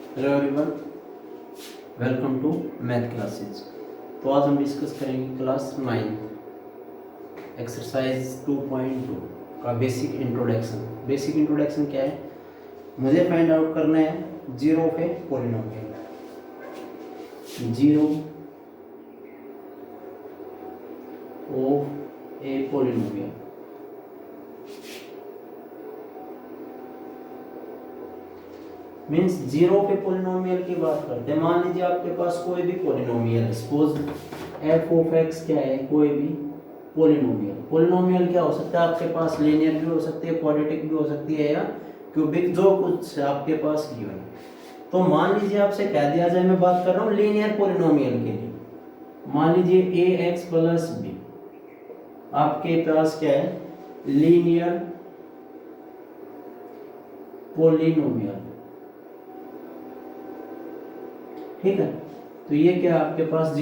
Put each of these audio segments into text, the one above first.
Hello everyone, welcome to math classes. तो आज हम डिस्कस करेंगे क्लास 9 एक्सरसाइज 2.2 का बेसिक इंट्रोडक्शन। बेसिक इंट्रोडक्शन क्या है? मुझे फाइंड आउट करना है zero of a polynomial. Zero of a polynomial means zero पे पॉलिनोमियल की बात करते हैं। मान लीजिए आपके पास कोई भी पॉलिनोमियल है, सपोज एफ ऑफ एक्स क्या है, कोई भी पॉलिनोमियल। पॉलिनोमियल क्या हो सकता है आपके पास? लीनियर भी हो सकती है, क्वाड्रेटिक भी हो सकती है, या क्यूबिक, जो कुछ आपके पास गिवन है। तो मान लीजिए आपसे कह दिया जाए, मैं बात कर रहा हूँ लीनियर पॉलिनोमियल के लिए। मान लीजिए ए एक्स प्लस बी आपके पास क्या है? लीनियर पॉलिनोमियल, ठीक है। तो ये क्या आपके पास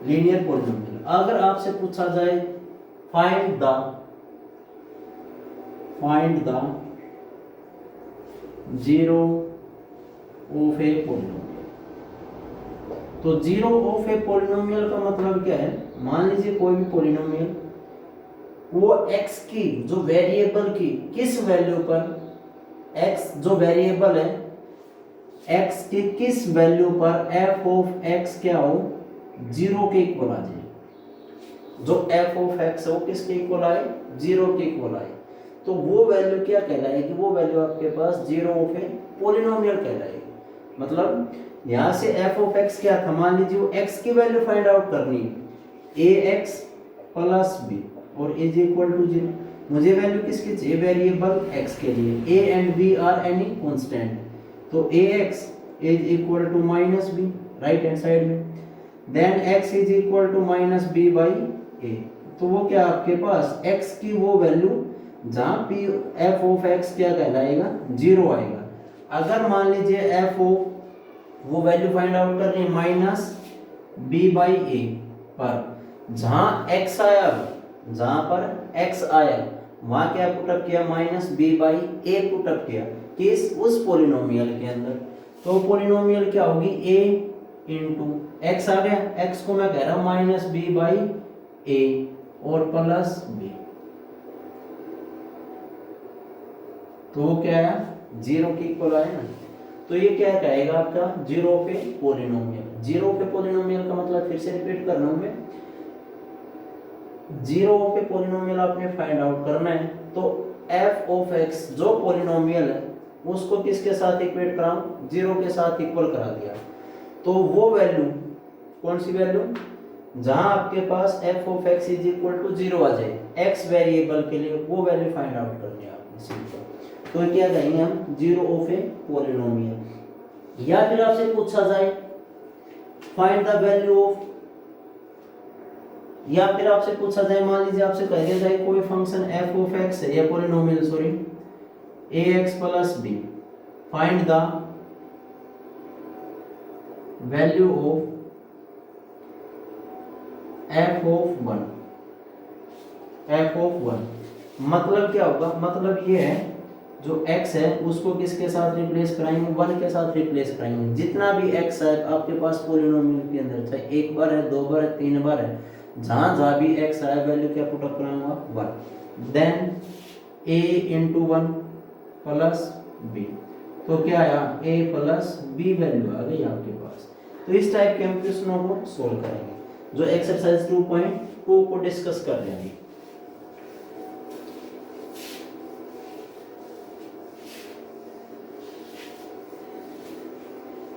लीनियर पॉलिनोमियल। अगर आपसे पूछा जाए find the zero of a polynomial, तो जीरो ऑफ ए पॉलिनोमियल का मतलब क्या है? मान लीजिए कोई भी पॉलिनोमियल, वो x की जो वेरिएबल की किस वैल्यू पर, x जो वेरिएबल है x की किस वैल्यू पर f ऑफ x क्या हो? जीरो के इक्वल आ जाए। जो f ऑफ x हो किसके इक्वल आए? जीरो के इक्वल आए। तो वो वैल्यू क्या कहलाएगी? वो वैल्यू आपके पास जीरो ऑफ ए पॉलिनोमियल कहलाएगी। मतलब यहां से f ऑफ x क्या था? मान लीजिए वो x की वैल्यू फाइंड आउट करनी है, ax प्लस b और इज इक्वल टू जीरो। मुझे वैल्यू किसकी चाहिए? वेरिएबल x के लिए। a and b are any constant, तो ax is equal to minus b right hand side में, then x is equal to minus b by a. तो वो क्या आपके पास x की वो वैल्यू जहां p f ऑफ x क्या कहलाएगा? जीरो आएगा। अगर मान लीजिए f ऑफ वो वैल्यू फाइंड आउट कर रहे हैं माइनस बी बाई ए पर, जहां x आया, जहां पर x आया वहां क्या पुटअप किया? Minus b by a put up किया किस? उस पॉलिनोमियल के अंदर। तो पॉलिनोमियल क्या होगी? a इंटू एक्स आ गया, x को मैं कह रहा हूं माइनस बी बाई ए और प्लस बी। तो वो क्या आया? जीरो के इक्वल आया ना। तो ये क्या कहेगा आपका? जीरो पे पॉलिनोमियल। जीरो पे पॉलिनोमियल का मतलब फिर से रिपीट कर रहा हूं मैं, जीरो पे पॉलिनोमियल आपने फाइंड आउट करना है। तो f ऑफ x जो पॉलिनोमियल है उसको किसके साथ इक्वेट कराऊं? जीरो के साथ इक्वल करा दिया। तो वो वैल्यू कौन सी वैल्यू? जहां आपके पास f of x is equal to zero आ जाए, x वेरिएबल के लिए वो वैल्यू फाइंड आउट करनी है आपने सिंपल। तो क्या कहेंगे हम? Zero of a polynomial. या फिर आपसे पूछा जाए फाइंड द वैल्यू ऑफ, या फिर आपसे पूछा जाए, मान लीजिए आपसे कह दिया जाए कोई फंक्शन f ऑफ x है या polynomial ax plus b, find the value of f of 1। f of 1 मतलब क्या होगा? मतलब ये है जो x है उसको किसके साथ रिप्लेस कराएंगे? 1 के साथ रिप्लेस कराएंगे। जितना भी x है आपके पास पॉलिनोमियल के अंदर, चाहे एक बार है, दो बार है, तीन बार है, जहां जहां भी x आया वैल्यू क्या पुटअप कराऊंगा? 1। Then a into 1 plus b, तो क्या आया? a प्लस b वैल्यू आ गई आपके पास। तो इस टाइप के हम क्वेश्चनों को सोल्व करेंगे जो एक्सरसाइज 2.2 को डिस्कस कर रहे हैं।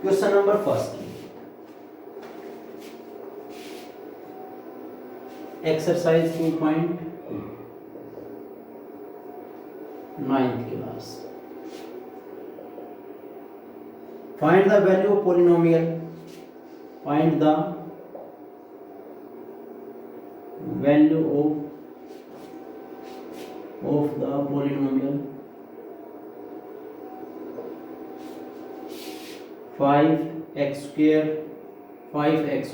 Question number first, exercise 2.2 9th class. Find the value of polynomial, find the value of the polynomial 5x square 5x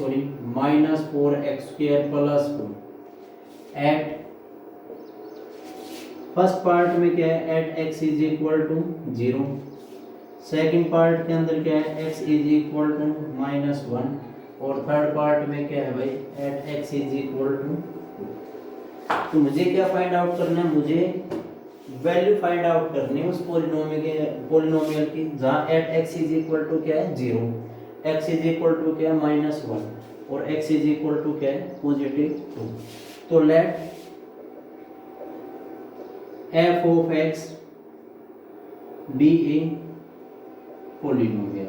minus 4x square plus 2 at, first part में क्या है? At x is equal to 0, second part के अंदर क्या है, x is equal to -1, और third part में क्या है भाई, at x is equal to 2। तो मुझे क्या फाइंड आउट करना है, मुझे वैल्यू फाइंड आउट करनी है उस पोलिनोमियल की जहां at x is equal to क्या है 0, x इज इक्वल टू क्या है -1 और x इज इक्वल टू क्या है +2। तो let f of x be a polynomial.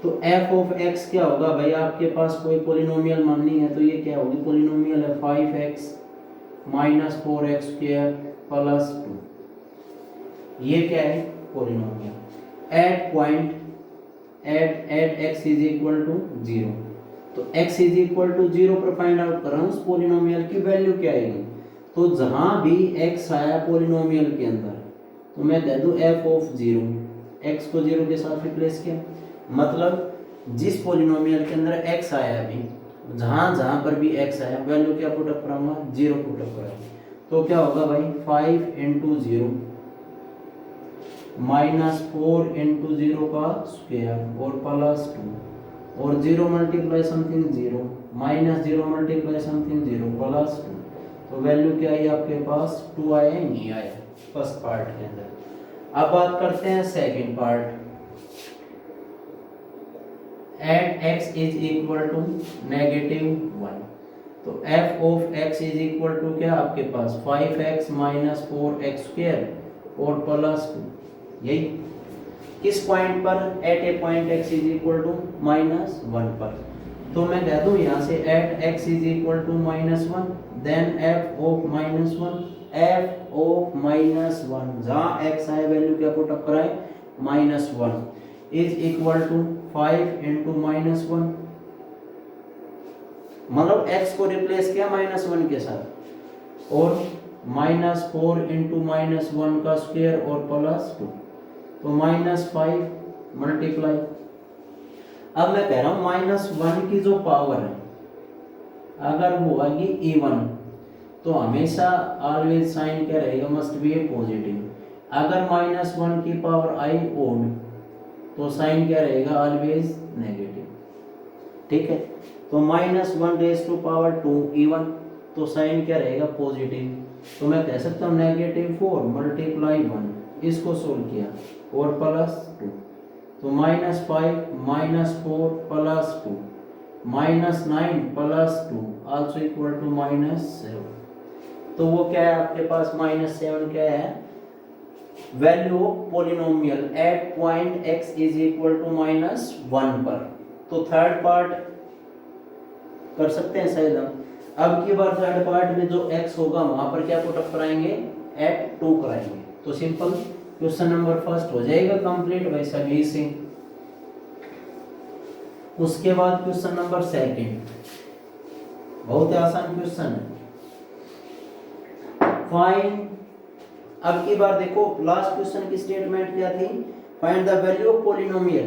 तो f ऑफ x क्या होगा भाई, आपके पास कोई पोलिनोमियल माननी है तो ये क्या होगी, पोलिनोमियल है 5x minus 4x square plus 2। ये क्या है polynomial at point at x is equal to 0। तो x इज इक्वल टू 0 पर फाइंड आउट कर रहा हूँ उस पोलिनोमियल की वैल्यू क्या आएगी। तो जहां भी x आया पोलिनोमियल के अंदर तो मैं कह दूं f ऑफ 0, x को 0 के साथ रिप्लेस किया, मतलब जिस पोलिनोमियल के अंदर x आया अभी, जहां जहां पर भी x आया वैल्यू क्या पुटअप कराऊंगा, 0 पुटअप कराऊंगा। तो क्या होगा भाई 5 इंटू 0 माइनस 4 इंटू 0 का स्क्वायर और प्लस 2 और 0 multiply something 0 minus 0 multiply something 0 plus 2। तो वैल्यू क्या आई आपके पास 2 आया, नहीं आया फर्स्ट पार्ट के अंदर। अब बात करते हैं second part, at x is equal to -1। तो f of x is equal to क्या आपके पास 5x माइनस 4x स्क्वायर और प्लस 2। यही किस पॉइंट पर, at a point x is equal to -1 पर। तो मैं कह दूं यहाँ से at x is equal to -1, then f of -1, f of -1 जहाँ x आए वैल्यू क्या पुट अप कराए -1 इज इक्वल टू 5 इंटू -1, मतलब x को रिप्लेस किया -1 के साथ और -4 इंटू -1 का स्क्वायर और प्लस 2। तो -5 मल्टीप्लाई, अब मैं कह रहा हूं -1 की जो पावर है अगर वो आएगी इवन तो हमेशा ऑलवेज साइन क्या रहेगा, मस्ट बी ए पॉजिटिव। अगर -1 की पावर आई ओड तो साइन क्या रहेगा, ऑलवेज नेगेटिव। ठीक है, तो -1 रेज टू पावर 2 इवन तो साइन क्या रहेगा पॉजिटिव। तो मैं कह सकता हूँ -4 मल्टीप्लाई 1, इसको सोल्व किया और प्लस 2। तो -5 -4 plus 2 -9 plus 2 also equal to -7। तो वो क्या है आपके पास -7 क्या है, value polynomial at point x is equal to -1 पर। तो थर्ड पार्ट कर सकते हैं शायद हम। अब की बार थर्ड पार्ट में जो x होगा वहां पर क्या पुटअप कराएंगे, एट 2 कराएंगे। तो सिंपल क्वेश्चन नंबर फर्स्ट हो जाएगा कंप्लीट भाई सभी से। उसके बाद क्वेश्चन नंबर सेकंड, बहुत आसान क्वेश्चन है, फाइंड। अब की बार देखो लास्ट क्वेश्चन की स्टेटमेंट क्या थी, find the value of polynomial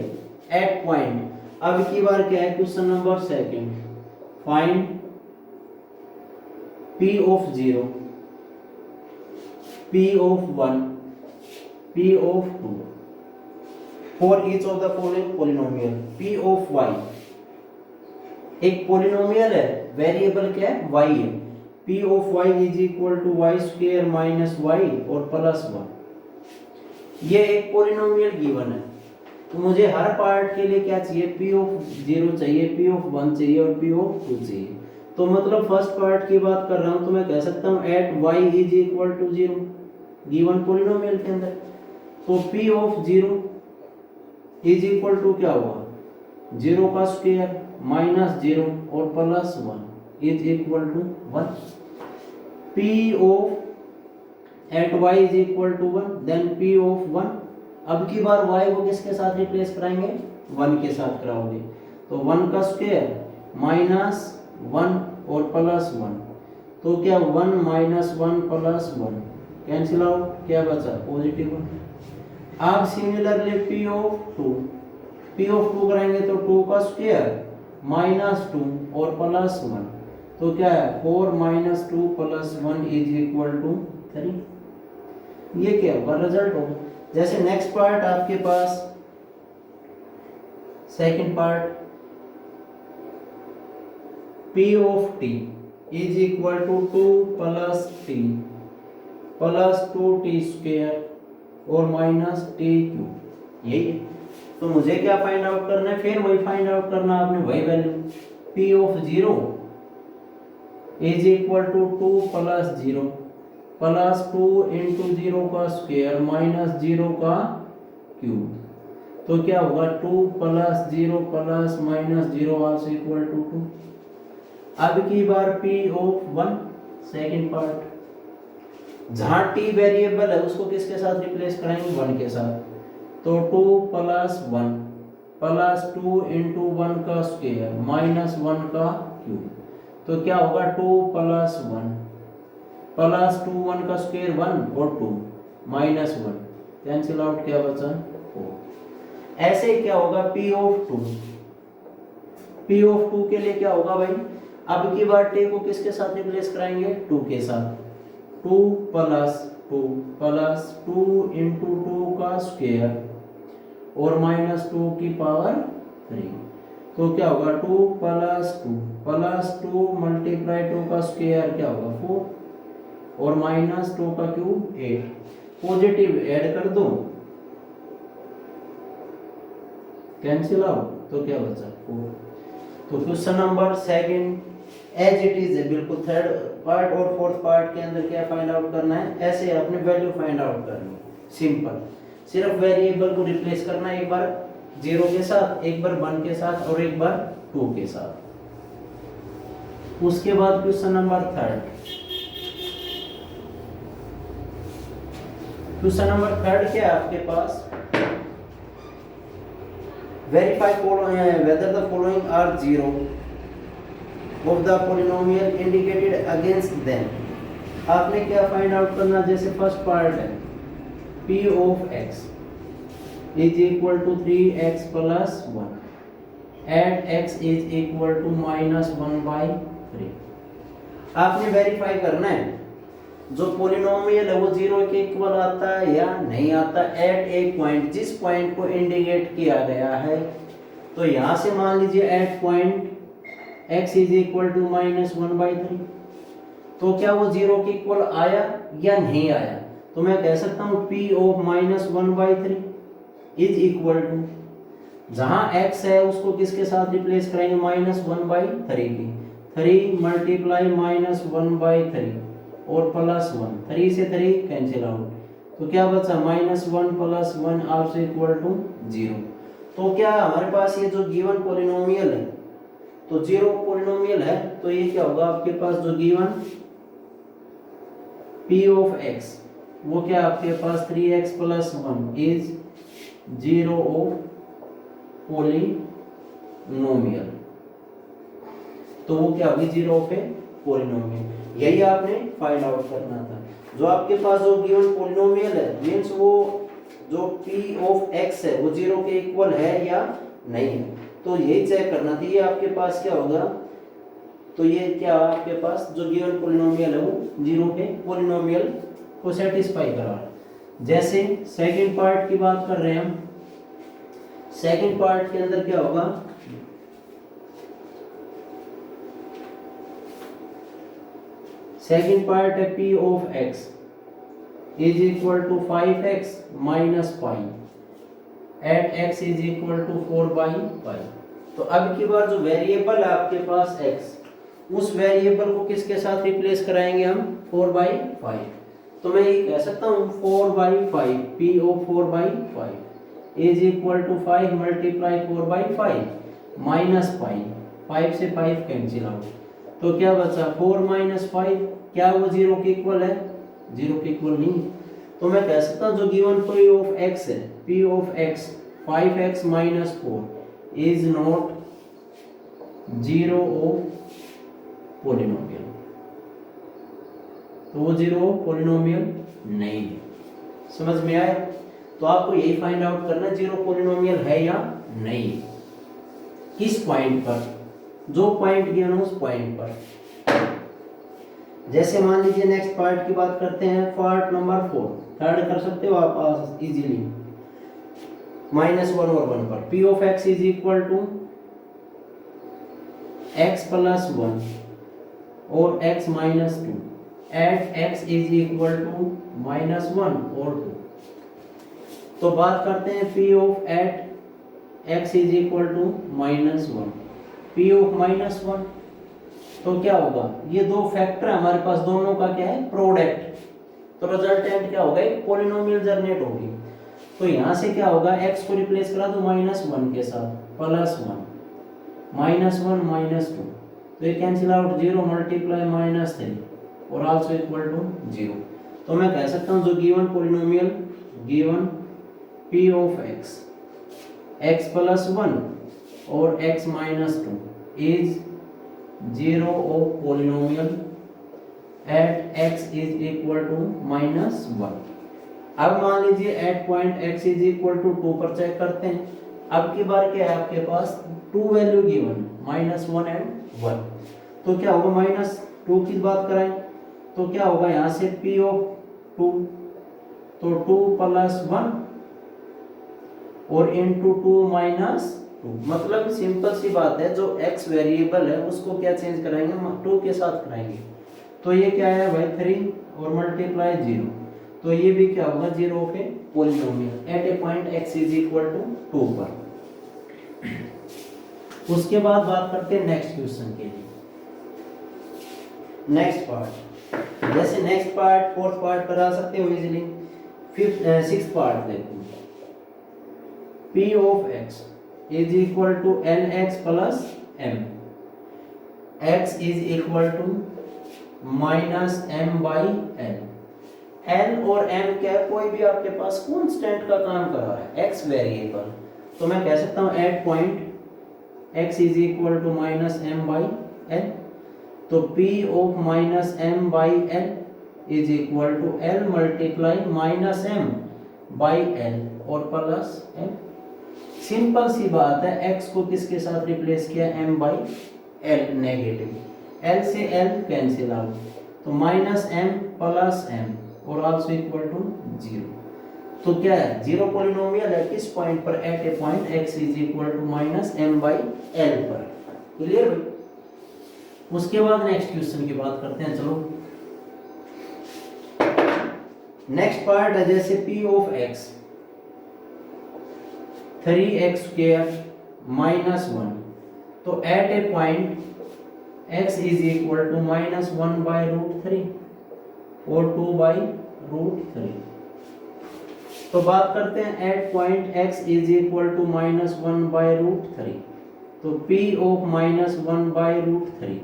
at point. अब की बार क्या है question number second, find p of 0, p of 1, p of 2 for each of the following polynomial. p of y एक पॉलिनोमियल है, वेरिएबल क्या है y है। p of y is equal to y square minus y और plus 1। ये एक polynomial given है, तो मुझे हर पार्ट के लिए क्या चाहिए, p ऑफ 0 चाहिए, p ऑफ 1 चाहिए और p ऑफ 2 चाहिए। तो मतलब फर्स्ट पार्ट की बात कर रहा हूं तो मैं कह सकता हूं at y is equal to 0 given polynomial के अंदर। तो p of 0 is equal to क्या हुआ, 0 का स्क्वायर माइनस 0 और plus 1 is equal to 1। p of at y is equal to 1, then p of 1। अब की बार y को किसके साथ रिप्लेस कराएंगे, 1 के साथ कराओगे। तो 1 का स्क्वायर माइनस 1 और प्लस 1, तो क्या 1 माइनस 1 प्लस 1 कैंसिल आउट, क्या बचा पॉजिटिव 1। अब सिमिलरली p ऑफ 2 कराएंगे तो 2 का स्क्वायर माइनस 2 और प्लस 1, तो क्या है 4 minus 2 plus 1 is equal to 3। ये क्या होगा, रिजल्ट होगा। जैसे नेक्स्ट पार्ट आपके पास, second part, P of t is equal to 2 plus t plus 2t square और माइनस t क्यूब, यही है। तो मुझे क्या फाइंड आउट करना है, फिर वही फाइंड आउट करना है आपने, वही value P of 0 is equal to 2 plus 0 plus 2 into 0 का स्क्वायर माइनस 0 का क्यूब। तो क्या होगा, 2 plus 0 plus minus 0 also equal to 2। अब की बार P ऑफ 1, सेकंड पार्ट, जहां t वेरिएबल है उसको किसके साथ रिप्लेस कराएंगे, 1 के साथ। तो 2 प्लस 1 प्लस 2 इंटू 1 का स्क्वायर माइनस 1 का क्यूब। तो क्या होगा, 2 प्लस 1 प्लस 2, 1 का स्क्वायर 1 और 2 माइनस 1, कैंसिल आउट, क्या बचा 4। ऐसे क्या होगा, P ऑफ 2, P ऑफ 2 के लिए क्या होगा भाई, अब की बार t को किसके साथ रिप्लेस कराएंगे, 2 के साथ। 2 प्लस 2 प्लस 2 इंटू 2 का स्क्वायर और माइनस 2 की पावर 3। तो क्या होगा, 2 प्लस 2 प्लस 2 मल्टीप्लाई 2 का स्क्वायर क्या होगा 4 और माइनस 2 का क्यूब 8। पॉजिटिव ऐड कर दो, कैंसिल आउट, तो क्या बचा 4। तो question number second as it is है, बिल्कुल थर्ड पार्ट और फोर्थ पार्ट के अंदर क्या फाइंड आउट करना है, ऐसे अपने वैल्यू फाइंड आउट करनी है, सिंपल। सिर्फ वेरिएबल को रिप्लेस करना है, एक बार 0 के साथ, एक बार 1 के साथ और एक बार 2 के साथ। उसके बाद question number third, question number third क्या है आपके पास, verify whether the following are 0 of the polynomial indicated against them। आपने क्या फाइंड आउट करना, जैसे फर्स्ट पार्ट है P of x is equal to 3x plus 1 and x is equal to minus 1/3। आपने verify करना है जो पॉलिनोमियल है वो 0 के इक्वल आता है या नहीं आता एट एक पॉइंट, जिस पॉइंट को इंडिकेट किया गया है। तो यहां से मान लीजिए at point x is equal to minus 1/3, तो क्या वो 0 के इक्वल आया या नहीं आया। तो मैं कह सकता हूं P of minus 1/3 is equal to, जहां x है उसको किसके साथ रिप्लेस करेंगे, माइनस 1/3 की, 3 मल्टीप्लाई माइनस 1/3 और प्लस 1, 3 से 3 कैंसिल आउट। तो क्या बचा, minus 1 plus 1 also equal to 0। तो क्या हमारे पास ये जो गिवन पॉलिनोमियल है, तो 0 पॉलिनोमियल है, तो ये क्या होगा आपके पास जो गिवन P ऑफ x वो क्या आपके पास 3x plus 1 is 0 of polynomial. तो वो क्या होगी, 0 ऑफ ए पॉलिनोमियल। यही आपने फाइंड आउट करना था। जो आपके पास जो गिवन पॉलिनोमियल है मींस वो जो P ऑफ x है वो 0 के इक्वल है या नहीं है, तो यही चेक करना था। ये आपके पास क्या होगा, तो ये क्या आपके पास जो गिवन पॉलिनोमियल है वो 0 के पॉलिनोमियल को सेटिस्फाई करा। जैसे सेकंड पार्ट की बात कर रहे हैं हम, सेकंड पार्ट के अंदर क्या होगा, सेकंड पार्ट है P of x is equal to 5x minus 5 at x is equal to 4/5। तो अब की बार जो वेरिएबल है आपके पास x, उस वेरिएबल को किसके साथ रिप्लेस कराएंगे हम, 4/5। तो मैं ये कह सकता हूँ 4/5 P of 4/5 is equal to 5 multiply 4/5 minus 5 से 5 कैंसिल आउट। तो क्या बचा, 4 माइनस 5, क्या वो 0 के इक्वल है, 0 के इक्वल नहीं। तो मैं कह सकता हूँ जो गिवन P ऑफ x है, P of x 5x minus 4 is not 0 of polynomial. तो वो 0 ऑफ पॉलिनोमियल नहीं है। समझ में आया। तो आपको यही फाइंड आउट करना है 0 पॉलिनोमियल है या नहीं, किस पॉइंट पर, जो पॉइंट गिवन उस पॉइंट पर। जैसे मान लीजिए नेक्स्ट पार्ट की बात करते हैं, पार्ट नंबर 4, थर्ड कर सकते हो आप इजीली, -1 और 1 पर p of x is equal to x plus 1 और x minus 2 at x is equal to -1 और 2। तो बात करते हैं p of at x is equal to -1, p of -1, तो क्या होगा, ये दो फैक्टर हमारे पास, दोनों का क्या है, प्रोडक्ट, तो रिजल्टेंट क्या होगा, एक पॉलिनोमियल जनरेट होगी। तो यहाँ से क्या होगा, x को रिप्लेस करा दो -1 के साथ, +1 -1 -2, तो ये कैंसिल आउट, 0 मल्टीप्लाई -3 और आल्सो इक्वल टू 0। तो मैं कह सकता हूँ जो given polynomial, given p of x plus 1 और x minus 2 is 0 of polynomial at x is equal to -1। अब मान लीजिए at point x is equal to 2 पर चेक करते हैं। अब की बार क्या है आपके पास, 2 वैल्यू गिवन, -1 एंड 1, तो क्या होगा, -2 की बात कराएं तो क्या होगा, यहाँ से p ऑफ 2, तो 2 प्लस 1 और इनटू 2 माइनस 2, मतलब सिंपल सी बात है, जो x वेरिएबल है उसको क्या चेंज कराएंगे, 2 के साथ कराएंगे। तो ये क्या है भाई, 3 और मल्टीप्लाई 0, तो ये भी क्या होगा, 0 पे polynomial at a point x is equal to 2 पर। उसके बाद बात करते हैं नेक्स्ट क्वेश्चन के लिए, नेक्स्ट पार्ट। जैसे नेक्स्ट पार्ट, फोर्थ पार्ट करा सकते हो इजीली। सिक्स्थ पार्ट देखो, p of x is equal to lx plus m, x is equal to -m by l। l और m क्या है, कोई भी आपके पास कांस्टेंट का काम कर रहा है, x वेरिएबल, तो मैं कह सकता हूँ at point x is equal to -m by l, तो p of -m by l is equal to l multiply -m by l और प्लस m। सिंपल सी बात है, x को किसके साथ रिप्लेस किया, m by l, negative, l से l कैंसिल आउट, तो -m प्लस m और आल्सो इक्वल टू 0। तो क्या है, 0 पॉलिनोमियल है किस पॉइंट पर, at a point x is equal to -m by l पर। क्लियर भाई। उसके बाद नेक्स्ट क्वेश्चन की बात करते हैं, चलो नेक्स्ट पार्ट है, जैसे p of x 3x square -1, तो at a point x is equal to -1 by √3 और 2 बाई √3। तो बात करते हैं at point x is equal to -1 by √3, तो p of -1 by √3,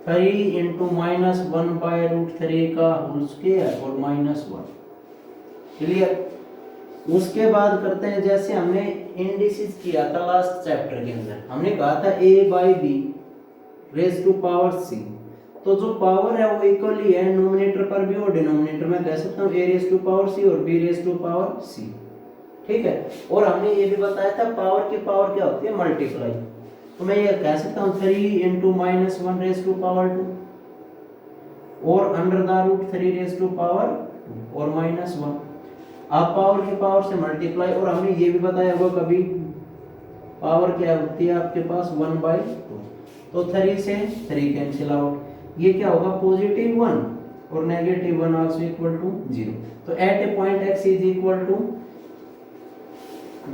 3 into -1 by √3 का होल स्क्वायर और -1। क्लियर। उसके बाद करते हैं, जैसे हमने इंडिसेस किया था लास्ट चैप्टर के अंदर, हमने कहा था a by b raise to power c, तो जो पावर है वो इक्वली है नोमिनेटर पर भी और डिनोमिनेटर में, कह सकता हूँ a raise to power c और b raise to power c। ठीक है। और हमने ये भी बताया था पावर की पावर क्या होती है, मल्टीप्लाई, तो मैं ये कह सकता हूँ 3 इंटू -1 रेज टू पावर 2 और under the root 3 raise to power 2 और -1। आप पावर की पावर से मल्टीप्लाई, और हमने ये भी बताया होगा कभी पावर क्या होती है आपके पास 1/2, तो 3 से 3 कैंसिल आउट, ये क्या होगा +1 और -1 आल्सो इक्वल टू 0। तो at a point x is equal to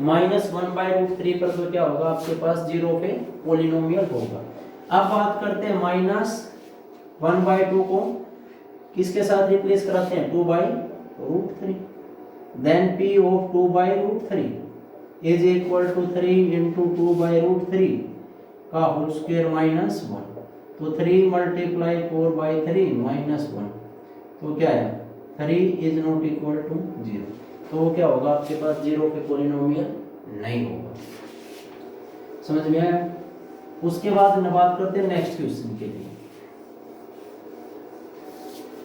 -1/√3 पर तो क्या होगा आपके पास 0 पे पॉलिनोमियल होगा। अब बात करते हैं -1/2 को किसके साथ रिप्लेस कराते हैं, 2/√3, then p of 2/√3 is equal to 3 into 2/√3 का होल स्क्वायर -1, तो 3 मल्टीप्लाई 4/3 -1, तो क्या है 3 इज नॉट इक्वल टू 0, तो वो क्या होगा आपके पास 0 पे पॉलिनोमियल नहीं होगा। समझ में आया। उसके बाद बात करते हैं नेक्स्ट क्वेश्चन के लिए,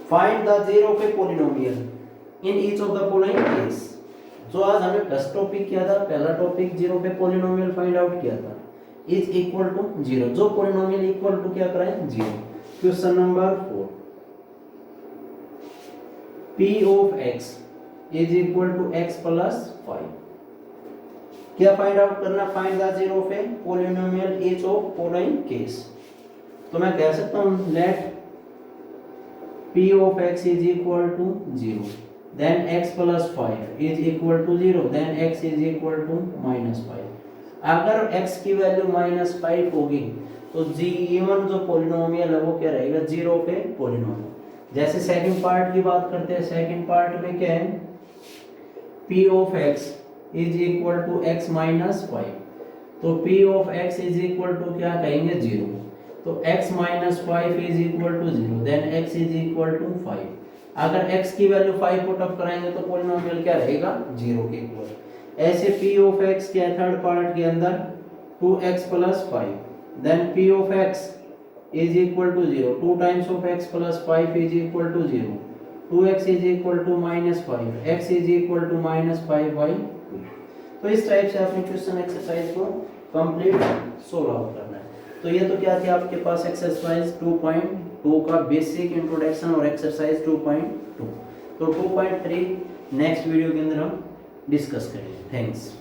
फाइंड द 0 पे polynomial in each of the following case. जो आज हमने फर्स्ट टॉपिक किया था, पहला टॉपिक 0 पे पॉलिनोमियल फाइंड आउट किया था, इज इक्वल टू 0, जो पॉलिनोमियल इक्वल टू क्या कराएं 0। Question number 4, P of x is equal to x plus 5। क्या फाइंड आउट करना? Find the zero of a polynomial each of following case. तो मैं कह सकता हूं late P of x is equal to 0, then x plus 5 is equal to 0, then x is equal to minus 5। अगर x की value -5 होगी तो g1 जो पॉलिनोमियल है वो क्या रहेगा? Zero of a polynomial. जैसे सेकंड पार्ट की बात करते हैं, सेकंड पार्ट में क्या है? P of x is equal to x minus 5। तो P of x is equal to क्या कहेंगे? 0। तो x minus 5 is equal to 0, then x is equal to 5। अगर x की वैल्यू 5 पुट अप कराएंगे तो पॉलिनोमियल क्या रहेगा? 0 के इक्वल। ऐसे P of x के थर्ड पार्ट के अंदर 2x plus 5, then P of x is equal to 0, 2 times of x plus 5 is equal to 0, 2x is equal to minus 5, x is equal to minus 5 by 2। तो इस type से आपने question exercise को complete solve out करना है। तो ये तो क्या थी आपके पास एक्सरसाइज 2.2 का बेसिक इंट्रोडक्शन और एक्सरसाइज 2.2। तो 2.3 नेक्स्ट वीडियो के अंदर हम डिस्कस करेंगे। थैंक्स।